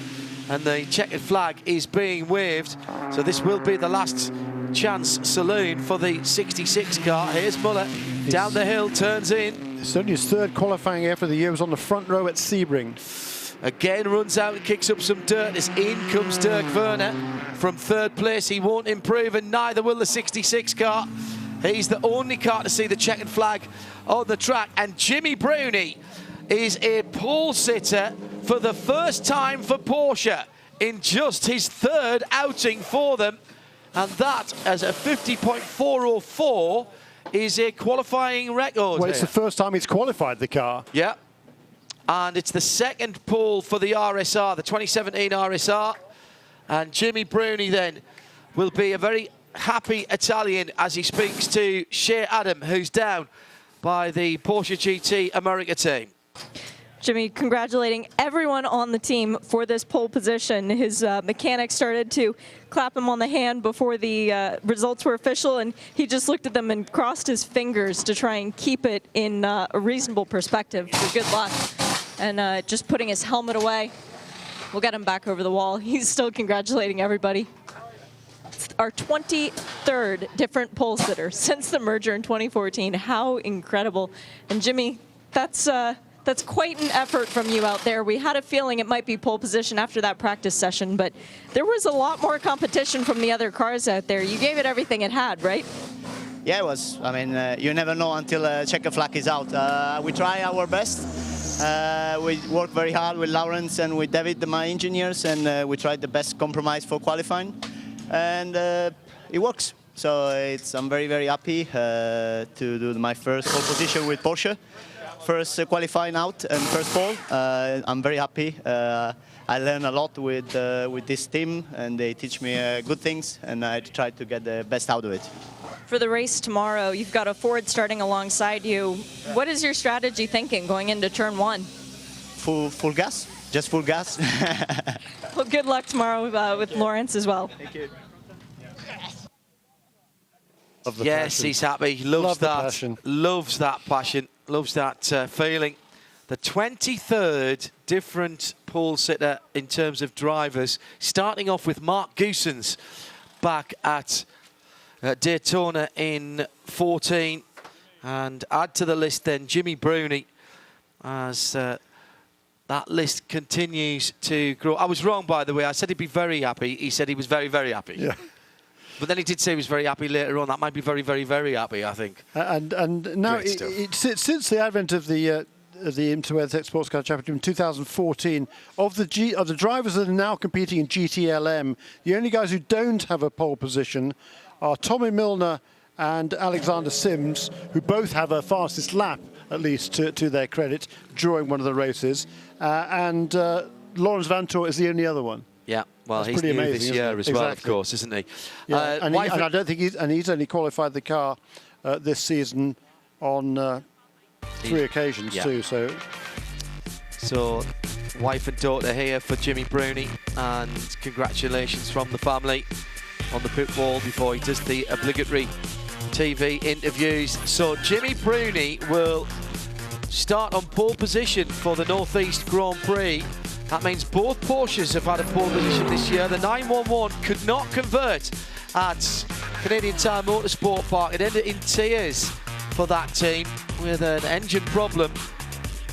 Speaker 1: And the checkered flag is being waved. So this will be the last chance saloon for the 66 car. Here's Muller down the hill, turns in.
Speaker 2: It's only his third qualifying effort of the year. He was on the front row at Sebring.
Speaker 1: Again runs out and kicks up some dirt as in comes Dirk Werner from third place. He won't improve, and neither will the 66 car. He's the only car to see the checkered flag on the track. And Jimmy Bruni is a pole sitter for the first time for Porsche in just his third outing for them. And that, as a 50.404, is a qualifying record.
Speaker 2: Well, it's the first time he's qualified the car.
Speaker 1: Yeah. And it's the second pole for the RSR, the 2017 RSR. And Jimmy Bruni then will be a very happy Italian as he speaks to Shea Adam, who's down by the Porsche GT America team.
Speaker 3: Jimmy, congratulating everyone on the team for this pole position. His mechanics started to clap him on the hand before the results were official, and he just looked at them and crossed his fingers to try and keep it in a reasonable perspective for good luck. And just putting his helmet away, we'll get him back over the wall. He's still congratulating everybody. It's our 23rd different pole sitter since the merger in 2014. How incredible. And Jimmy, that's quite an effort from you out there. We had a feeling it might be pole position after that practice session, but there was a lot more competition from the other cars out there. You gave it everything it had, right?
Speaker 5: Yeah, it was. I mean, you never know until checker flag is out. We try our best. We work very hard with Lawrence and with David, my engineers, and we tried the best compromise for qualifying. And it works. So I'm very, very happy to do my first pole position with Porsche. First qualifying out and first pole. I'm very happy. I learn a lot with this team, and they teach me good things, and I try to get the best out of it.
Speaker 3: For the race tomorrow, you've got a Ford starting alongside you. What is your strategy thinking going into turn one?
Speaker 5: Full gas, just full gas.
Speaker 3: Well, good luck tomorrow with Lawrence as well.
Speaker 5: Thank you.
Speaker 1: Yes, he's happy. He loves that.
Speaker 2: Passion.
Speaker 1: Loves that passion. Loves that feeling. The 23rd different pole sitter in terms of drivers, starting off with Mark Goosens back at Daytona in 14, and add to the list then Jimmy Bruni as that list continues to grow. I was wrong, by the way. I said he'd be very happy. He said he was very, very happy.
Speaker 2: Yeah.
Speaker 1: But then he did say he was very happy later on. That might be very, very, very happy, I think.
Speaker 2: And now, since the advent of the IMSA WeatherTech Sports Car Championship in 2014, of the drivers that are now competing in GTLM, the only guys who don't have a pole position are Tommy Milner and Alexander Sims, who both have a fastest lap, at least to their credit, during one of the races. And Lawrence Vantor is the only other one.
Speaker 1: Yeah, well,
Speaker 2: That's
Speaker 1: he's new
Speaker 2: amazing,
Speaker 1: this year as well, of course, isn't he?
Speaker 2: Yeah, and I don't think he's only qualified the car this season on 3 occasions too.
Speaker 1: So, wife and daughter here for Jimmy Bruni, and congratulations from the family on the pit wall before he does the obligatory TV interviews. So Jimmy Bruni will start on pole position for the Northeast Grand Prix. That means both Porsches have had a pole position this year. The 911 could not convert at Canadian Tire Motorsport Park. It ended in tears for that team with an engine problem.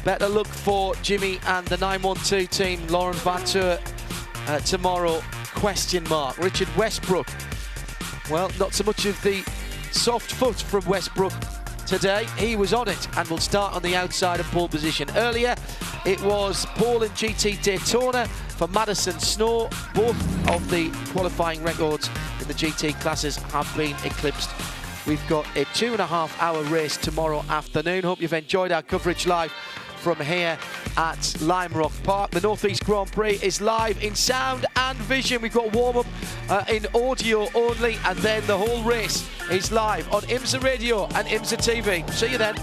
Speaker 1: Better look for Jimmy and the 912 team. Lawrence Vantur tomorrow, question mark. Richard Westbrook, well, not so much of the soft foot from Westbrook today. He was on it and will start on the outside of pole position. Earlier, it was pole in GT Daytona for Madison Snow. Both of the qualifying records in the GT classes have been eclipsed. We've got a 2.5-hour race tomorrow afternoon. Hope you've enjoyed our coverage live from here at Lime Rock Park. The Northeast Grand Prix is live in sound and vision. We've got warm-up in audio only, and then the whole race is live on IMSA Radio and IMSA TV. See you then.